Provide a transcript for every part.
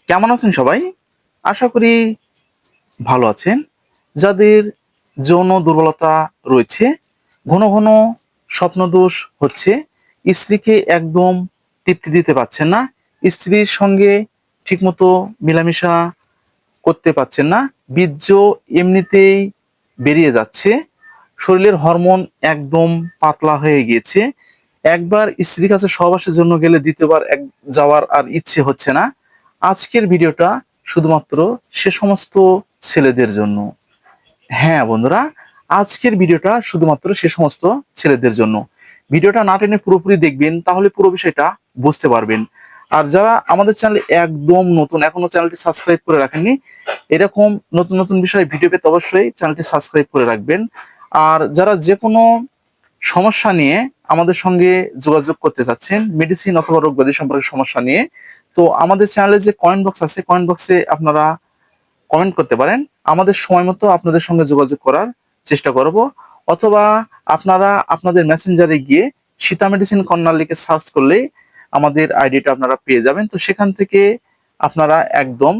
কেমন আছেন সবাই? আশা করি ভালো আছেন। যাদের যৌন দুর্বলতা রয়েছে, ঘন ঘন স্বপ্নদোষ হচ্ছে, স্ত্রীকে একদম তৃপ্তি দিতে পারছেন না, স্ত্রীর সঙ্গে ঠিকমতো মেলামেশা করতে পারছেন না, বীর্য এমনিতেই বেরিয়ে যাচ্ছে, শরীরের হরমোন একদম পাতলা হয়ে গিয়েছে, একবার স্ত্রীর কাছে সহবাসের জন্য গেলে দ্বিতীয়বার যাওয়ার আর ইচ্ছে হচ্ছে না। আজকের ভিডিওটা শুধুমাত্র সে সমস্ত ছেলেদের জন্য। হ্যাঁ বন্ধুরা, আজকের ভিডিওটা শুধুমাত্র সে সমস্ত ছেলেদের জন্য। ভিডিওটা না টেনে পুরোপুরি দেখবেন, তাহলে পুরো বিষয়টা বুঝতে পারবেন। আর যারা আমাদের চ্যানেলে একদম নতুন, এখনো চ্যানেলটি সাবস্ক্রাইব করে রাখেননি, এরকম নতুন নতুন বিষয়ে ভিডিও পেতে অবশ্যই চ্যানেলটি সাবস্ক্রাইব করে রাখবেন। আর যারা যে কোনো সমস্যা নিয়ে আমাদের সঙ্গে যোগাযোগ করতে চাচ্ছেন, মেডিসিন অথবা রোগ ব্যাধি সম্পর্কে সমস্যা নিয়ে, তো আমাদের চ্যানেলে যে কমেন্ট বক্স আছে, কমেন্ট বক্সে আপনারা কমেন্ট করতে পারেন। আমাদের সময় মতো আপনাদের সঙ্গে যোগাযোগ করার চেষ্টা করব। অথবা আপনারা আপনাদের মেসেঞ্জারে গিয়ে সীতা মেডিসিন কর্নার লিখে সার্চ করলেই আমাদের আইডিটা আপনারা পেয়ে যাবেন। তো সেখান থেকে আপনারা একদম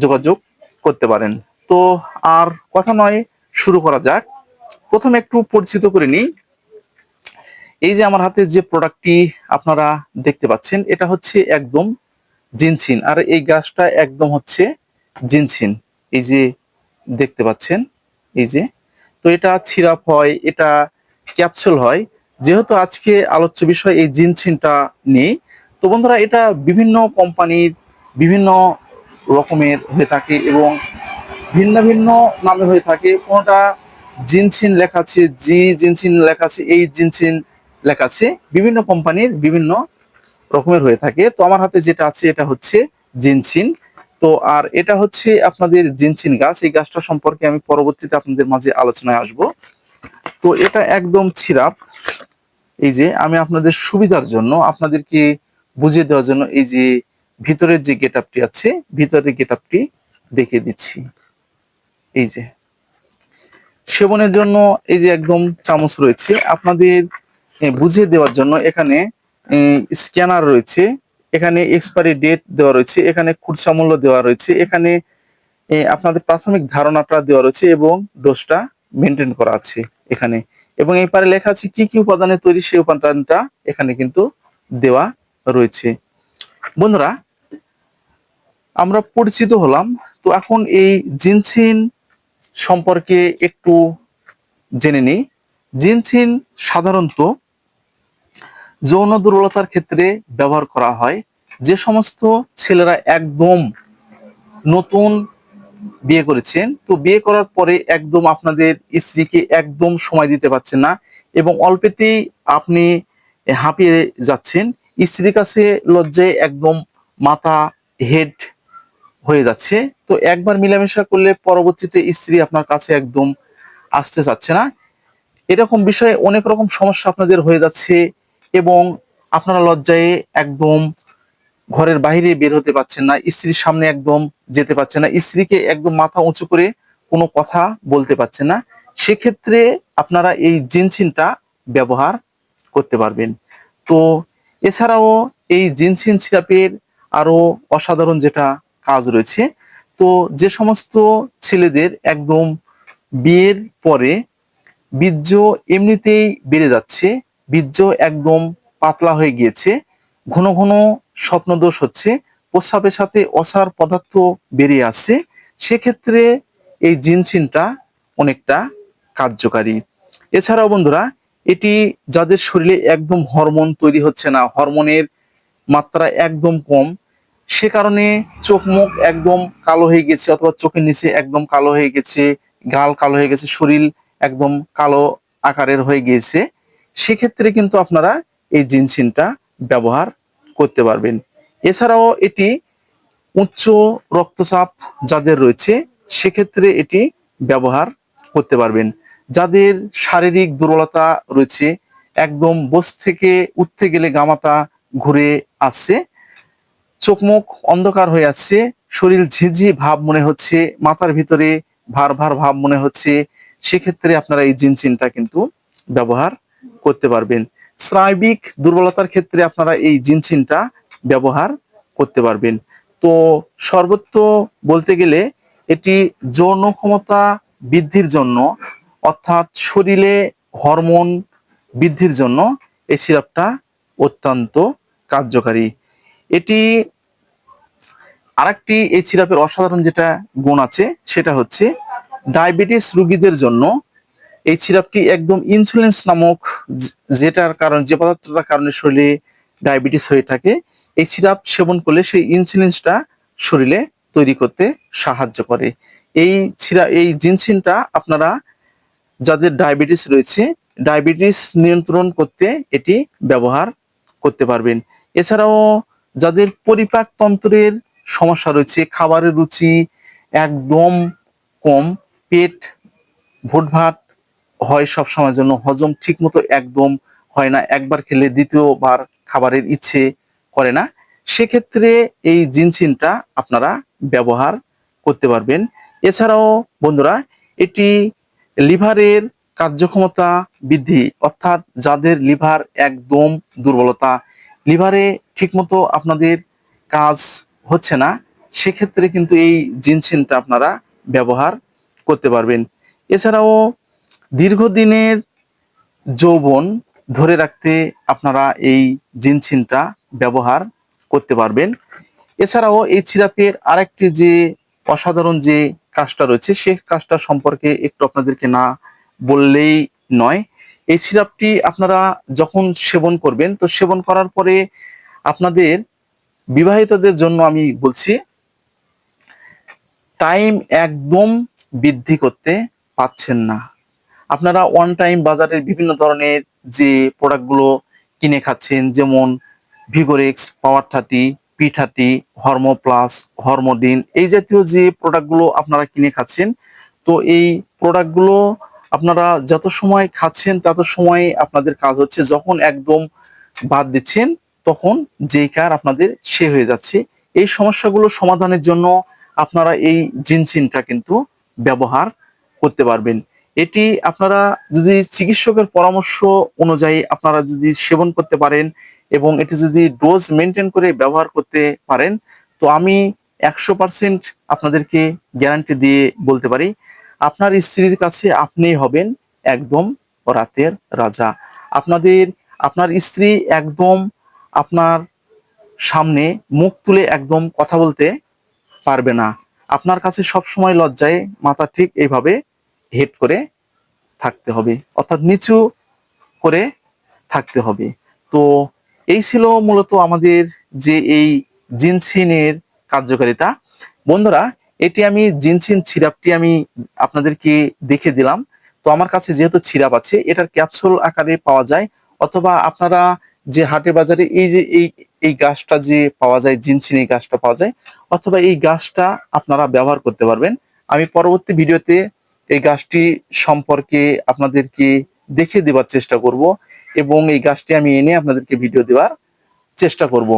যোগাযোগ করতে পারেন। তো আর কথা নয়, শুরু করা যাক। প্রথমে একটু পরিচিত করে নিই। এই যে আমার হাতে যে প্রোডাক্টটি আপনারা দেখতে পাচ্ছেন, এটা হচ্ছে একদম জিনছিন। আর এই গাছটা একদম হচ্ছে জিনছিন। এই যে দেখতে পাচ্ছেন, এই যে, তো এটা সিরাপ হয়, এটা ক্যাপসুল হয়। যেহেতু আজকে আলোচ্য বিষয় এই জিনছিনটা নেই, তো বন্ধুরা এটা বিভিন্ন কোম্পানির বিভিন্ন রকমের হয়ে থাকে এবং ভিন্ন ভিন্ন নামে হয়ে থাকে। কোনটা জিনছিন লেখা আছে, জিনছিন লেখা আছে, এই জিনছিন লেখা আছে, বিভিন্ন কোম্পানির বিভিন্ন রকমের হয়ে থাকে। তো আমার হাতে যেটা আছে এটা হচ্ছে জিনছিন। তো আর এটা হচ্ছে আপনাদের জিনছিন গাছ। এই গাছটা সম্পর্কে আমি পরবর্তীতে আপনাদের মাঝে আলোচনায় আসব। তো এটা একদম সিরাপ। এই যে আমি আপনাদের সুবিধার জন্য, আপনাদেরকে বুঝিয়ে দেওয়ার জন্য, এই যে ভিতরের যে গেটআপটি আছে, ভিতরের গেটআপটি দেখিয়ে দিচ্ছি। এই যে সেবনের জন্য এই যে একদম চামচ রয়েছে, আপনাদের বুঝিয়ে দেওয়ার জন্য এখানে স্ক্যানার রয়েছে, এখানে এক্সপায়ারি ডেট দেওয়া রয়েছে, এখানে খুচরা মূল্য দেওয়া রয়েছে, এখানে আপনাদের প্রাথমিক ধারণাটা দেওয়া রয়েছে এবং ডোজটা মেনটেন করা আছে এখানে। এবং এই পারে লেখা আছে কি কি উপাদানে তৈরি, সেই উপাদানটা এখানে কিন্তু দেওয়া রয়েছে। বন্ধুরা, আমরা পরিচিত হলাম। তো এখন এই জিনসিন সম্পর্কে একটু জেনে নিই। জিনসিন সাধারণত যৌন দুর্বলতার ক্ষেত্রে ব্যবহার করা হয়। যে সমস্ত ছেলেরা একদম নতুন বিয়ে করেছেন, তো বিয়ে করার পরে একদম আপনাদের স্ত্রীকে একদম সময় দিতে পারছেন না এবং অল্পেতেই আপনি হাঁপিয়ে যাচ্ছেন, স্ত্রীর কাছে লজ্জায় একদম মাথা হেড হয়ে যাচ্ছে, তো একবার মিলামেশা করলে পরবর্তীতে স্ত্রী আপনার কাছে একদম আসতে চাচ্ছে না, এরকম বিষয়ে অনেক রকম সমস্যা আপনাদের হয়ে যাচ্ছে এবং আপনারা লজ্জায় একদম ঘরের বাইরে বের হতে পারছেন না, স্ত্রীর সামনে একদম যেতে পারছেন না, স্ত্রীকে একদম মাথা উঁচু করে কোনো কথা বলতে পারছেন না। সেক্ষেত্রে আপনারা এই জিনসিনটা ব্যবহার করতে পারবেন। তো এছাড়াও এই জিনসিন সিরাপের আরো অসাধারণ যেটা কাজ রয়েছে, তো যে সমস্ত ছেলেদের একদম বিয়ের পরে বীর্য এমনিতেই বেড়ে যাচ্ছে, বীর্য একদম পাতলা হয়ে গিয়েছে, ঘন ঘন স্বপ্নদোষ হচ্ছে, প্রস্রাবের সাথে অসার পদার্থ বেরিয়ে আসছে, সেক্ষেত্রে এই জিনসিনটা অনেকটা কার্যকারী। এছাড়াও বন্ধুরা, এটি যাদের শরীরে একদম হরমোন তৈরি হচ্ছে না, হরমোনের মাত্রা একদম কম, সে কারণে চোখ মুখ একদম কালো হয়ে গেছে অথবা চোখের নিচে একদম কালো হয়ে গেছে, গাল কালো হয়ে গেছে, শরীর একদম কালো আকারের হয়ে গিয়েছে, সেক্ষেত্রে কিন্তু আপনারা এই জিনসিনটা ব্যবহার করতে পারবেন। এছাড়াও এটি উচ্চ রক্তচাপ যাদের রয়েছে, সেক্ষেত্রে এটি ব্যবহার করতে পারবেন। যাদের শারীরিক দুর্বলতা রয়েছে, একদম বস থেকে উঠতে গেলে গামাতা ঘুরে আসছে, চোখ মুখ অন্ধকার হয়ে আসছে, শরীর ঝিঝি ভাব মনে হচ্ছে, মাথার ভিতরে ভার ভার ভাব মনে হচ্ছে, সেক্ষেত্রে আপনারা এই জিনসিনটা কিন্তু ব্যবহার করতে পারবেন। স্নায়বিক দুর্বলতার ক্ষেত্রে আপনারা এই জিনসিনটা ব্যবহার করতে পারবেন। তো সর্বত্র বলতে গেলে এটি যৌন ক্ষমতা বৃদ্ধির জন্য, অর্থাৎ শরীরে হরমোন বৃদ্ধির জন্য এই সিরাপটা অত্যন্ত কার্যকারী। এটি আরেকটি এই সিরাপের অসাধারণ যেটা গুণ আছে সেটা হচ্ছে ডায়াবেটিস রোগীদের জন্য এই সিরাপটি একদম ইনসুলিনস নামক যেটার কারণ, যে পদার্থটার কারণে শরীরে ডায়াবেটিস হয়ে থাকে, এই সিরাপ সেবন করলে সেই ইনসুলিনসটা শরীরে তৈরি করতে সাহায্য করে। এই জিনসিনটা আপনারা যাদের ডায়াবেটিস রয়েছে, ডায়াবেটিস নিয়ন্ত্রণ করতে এটি ব্যবহার করতে পারবেন। এছাড়াও যাদের পরিপাক তন্ত্রের সমস্যা রয়েছে, খাবারের রুচি একদম কম, পেট ভুটভাট হয় সব সময়ের জন্য, হজম ঠিক মতো একদম হয় না, একবার খেলে দ্বিতীয়বার খাবারের ইচ্ছে করে না, সেক্ষেত্রে এই জিনসিনটা আপনারা ব্যবহার করতে পারবেন। এছাড়াও বন্ধুরা, এটি লিভারের কার্যক্ষমতা বৃদ্ধি, অর্থাৎ যাদের লিভার একদম দুর্বলতা, লিভারে ঠিকমতো আপনাদের কাজ হচ্ছে না, সেক্ষেত্রে কিন্তু এই জিনসিনটা আপনারা ব্যবহার করতে পারবেন। এছাড়াও দীর্ঘদিনের যৌবন ধরে রাখতে আপনারা এই জিনসিনটা ব্যবহার করতে পারবেন। এছাড়াও এই সিরাপের আরেকটি যে অসাধারণ যে কাজটা রয়েছে, সেই কাজটা সম্পর্কে একটু আপনাদেরকে না বললেই নয়। এই সিরাপটি আপনারা যখন সেবন করবেন, তো সেবন করার পরে আপনাদের বিবাহিতদের জন্য আমি বলছি, টাইম একদম বৃদ্ধি করতে পাচ্ছেন না। আপনারা ওয়ান টাইম বাজারের বিভিন্ন ধরনের যে প্রোডাক্টগুলো কিনে খাচ্ছেন, যেমন ভিগোরেক্স, পাওয়ার 30, P30, হরমো প্লাস, হরমোডিন, এই জাতীয় যে প্রোডাক্টগুলো আপনারা কিনে খাচ্ছেন, তো এই প্রোডাক্টগুলো আপনারা যত সময় খাচ্ছেন তত সময় আপনাদের কাজ হচ্ছে, যখন একদম বাদ দিচ্ছেন তখন যেই কার আপনাদের সে হয়ে যাচ্ছে। এই সমস্যাগুলো সমাধানের জন্য আপনারা এই জিনসিনটা কিন্তু ব্যবহার করতে পারবেন। এটি আপনারা যদি চিকিৎসকের পরামর্শ অনুযায়ী আপনারা যদি সেবন করতে পারেন এবং এটি যদি ডোজ মেনটেন করে ব্যবহার করতে পারেন, তো আমি 100% আপনাদেরকে গ্যারান্টি দিয়ে বলতে পারি, আপনার স্ত্রীর কাছে আপনি হবেন একদম রাতের রাজা। আপনার স্ত্রী একদম আপনার সামনে মুখ তুলে একদম কথা বলতে পারবে না। আপনার কাছে সবসময় লজ্জায় মাথা ঠিক এইভাবে হেড করে থাকতে হবে, অর্থাৎ নিচু করে থাকতে হবে। তো এই ছিল মূলত আমাদের যে এই জিনসিনের কার্যকারিতা। বন্ধুরা, এটি আমি জিনসিন সিরাপটি আমি আপনাদেরকে দেখে দিলাম। তো আমার কাছে যেহেতু সিরাপ আছে, এটার ক্যাপসুল আকারে পাওয়া যায়, অথবা আপনারা যে হাটে বাজারে এই যে এই গাছটা যে পাওয়া যায়, জিনসিন এই গাছটা পাওয়া যায়, অথবা এই গাছটা আপনারা ব্যবহার করতে পারবেন। আমি পরবর্তী ভিডিওতে এই গাছটি সম্পর্কে আপনাদেরকে দেখে দেওয়ার চেষ্টা করব এবং এই গাছটি আমি এনে আপনাদেরকে ভিডিও দেওয়ার চেষ্টা করব।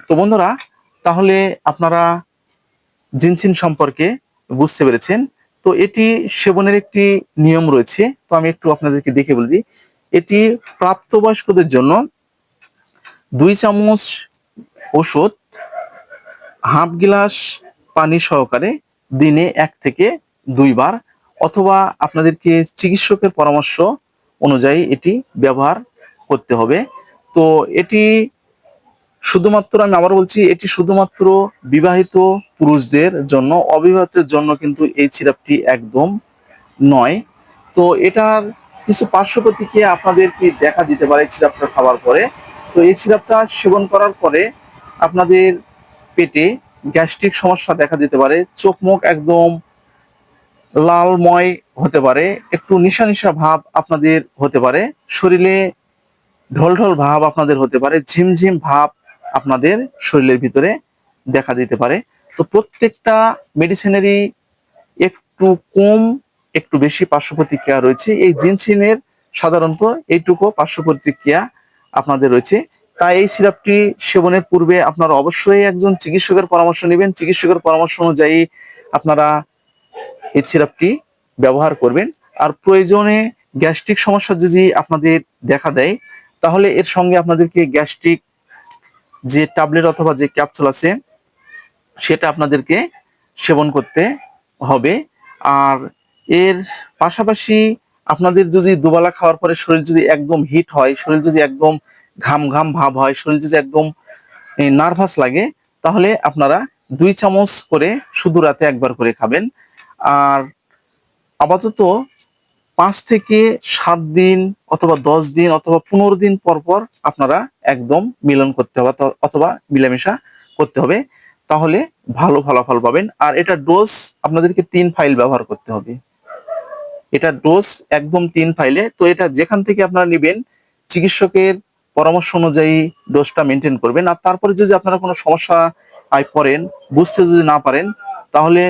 তো বন্ধুরা, তাহলে আপনারা জিনসিন সম্পর্কে বুঝতে পেরেছেন। তো এটি সেবনের একটি নিয়ম রয়েছে, তো আমি একটু আপনাদেরকে দেখে বলি। এটি প্রাপ্তবয়স্কদের জন্য 2 চামচ ওষুধ হাফ গ্লাস পানি সহকারে দিনে 1 থেকে 2 বার, অথবা আপনাদেরকে চিকিৎসকের পরামর্শ অনুযায়ী এটি ব্যবহার করতে হবে। তো এটি শুধুমাত্র, আমি আবার বলছি, এটি শুধুমাত্র বিবাহিত পুরুষদের জন্য, অবিবাহিতদের জন্য কিন্তু এই সিরাপটি একদম নয়। তো এটার কিছু পার্শ্ব প্রতিক্রিয়া আপনাদেরকে দেখা দিতে পারে সিরাপটা খাওয়ার পরে। তো এই সিরাপটা সেবন করার পরে আপনাদের পেটে গ্যাস্ট্রিক সমস্যা দেখা দিতে পারে, চোখ মুখ একদম লালময় হতে পারে, একটু নিশা নিশা ভাব আপনাদের হতে পারে, শরীরে ঢল ঢল ভাব আপনাদের হতে পারে, ঝিমঝিম ভাব আপনাদের শরীরের ভিতরে দেখা দিতে পারে। তো প্রত্যেকটা মেডিসিনেরই একটু কম একটু বেশি পার্শ্ব প্রতিক্রিয়া রয়েছে। এই জিনসিনের সাধারণত এইটুকু পার্শ্ব প্রতিক্রিয়া আপনাদের রয়েছে। তাই এই সিরাপটি সেবনের পূর্বে আপনারা অবশ্যই একজন চিকিৎসকের পরামর্শ নেবেন। চিকিৎসকের পরামর্শ অনুযায়ী আপনারা এই সিরাপটি ব্যবহার করবেন। আর প্রয়োজনে গ্যাস্ট্রিক সমস্যা যদি আপনাদের দেখা দেয়, তাহলে এর সঙ্গে আপনাদেরকে গ্যাস্ট্রিক যে ট্যাবলেট অথবা যে ক্যাপসুল আছে সেটা আপনাদেরকে সেবন করতে হবে। আর এর পাশাপাশি আপনাদের যদি দুবেলা খাওয়ার পরে শরীর যদি একদম হিট হয়, শরীর যদি একদম ঘাম ঘাম ভাব হয়, শরীর যদি একদম নার্ভাস লাগে, তাহলে আপনারা 2 চামচ করে শুধু রাতে একবার করে খাবেন। আর আপাতত 5 থেকে 7 দিন অথবা 10 দিন অথবা 15 দিন পর পর আপনারা একদম মিলন করতে হবে অথবা মিলামেশা করতে হবে, তাহলে ভালো ফলাফল পাবেন। আর এটা ডোজ আপনাদেরকে 3 ফাইল ব্যবহার করতে হবে। এটা ডোজ একদম 3 ফাইলে। তো এটা যেখান থেকে আপনারা নেবেন চিকিৎসকের পরামর্শ অনুযায়ী ডোজটা মেনটেন করবেন। আর তারপরে যদি আপনারা কোনো সমস্যা পড়েন, বুঝতে যদি না পারেন, তাহলে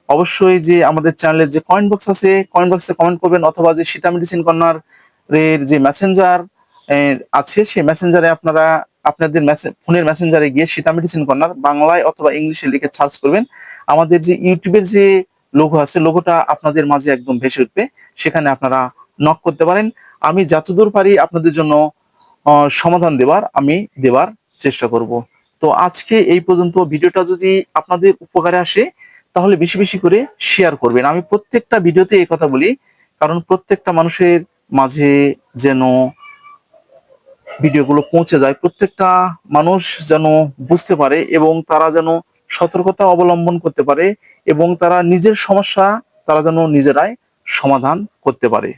অবশ্যই যে আমাদের চ্যানেলের যে কমেন্ট বক্স আছে, কমেন্ট বক্সে কমেন্ট করবেন, অথবা যে সীতা মেডিসিন কর্নার এর যে মেসেঞ্জার আছে, সেই মেসেঞ্জারে আপনারা আপনাদের ফোনের মেসেঞ্জারে গিয়ে সীতা মেডিসিন কর্নার বাংলায় অথবা ইংলিশে লিখে সার্চ করবেন। আমাদের যে ইউটিউবের যে লোগো আছে, লোগোটা আপনাদের মাঝে একদম ভেসে উঠবে, সেখানে আপনারা নক করতে পারেন। আমি যতদূর পারি আপনাদের জন্য সমাধান আমি দেবার চেষ্টা করব। তো আজকে এই পর্যন্ত। ভিডিওটা যদি আপনাদের উপকারে আসে, তাহলে বেশি বেশি করে শেয়ার করবেন। আমি প্রত্যেকটা ভিডিওতে এই কথা বলি, কারণ প্রত্যেকটা মানুষের মাঝে যেন ভিডিওগুলো পৌঁছে যায়, প্রত্যেকটা মানুষ যেন বুঝতে পারে এবং তারা যেন সতর্কতা অবলম্বন করতে পারে এবং তারা নিজের সমস্যা তারা যেন নিজেরাই সমাধান করতে পারে।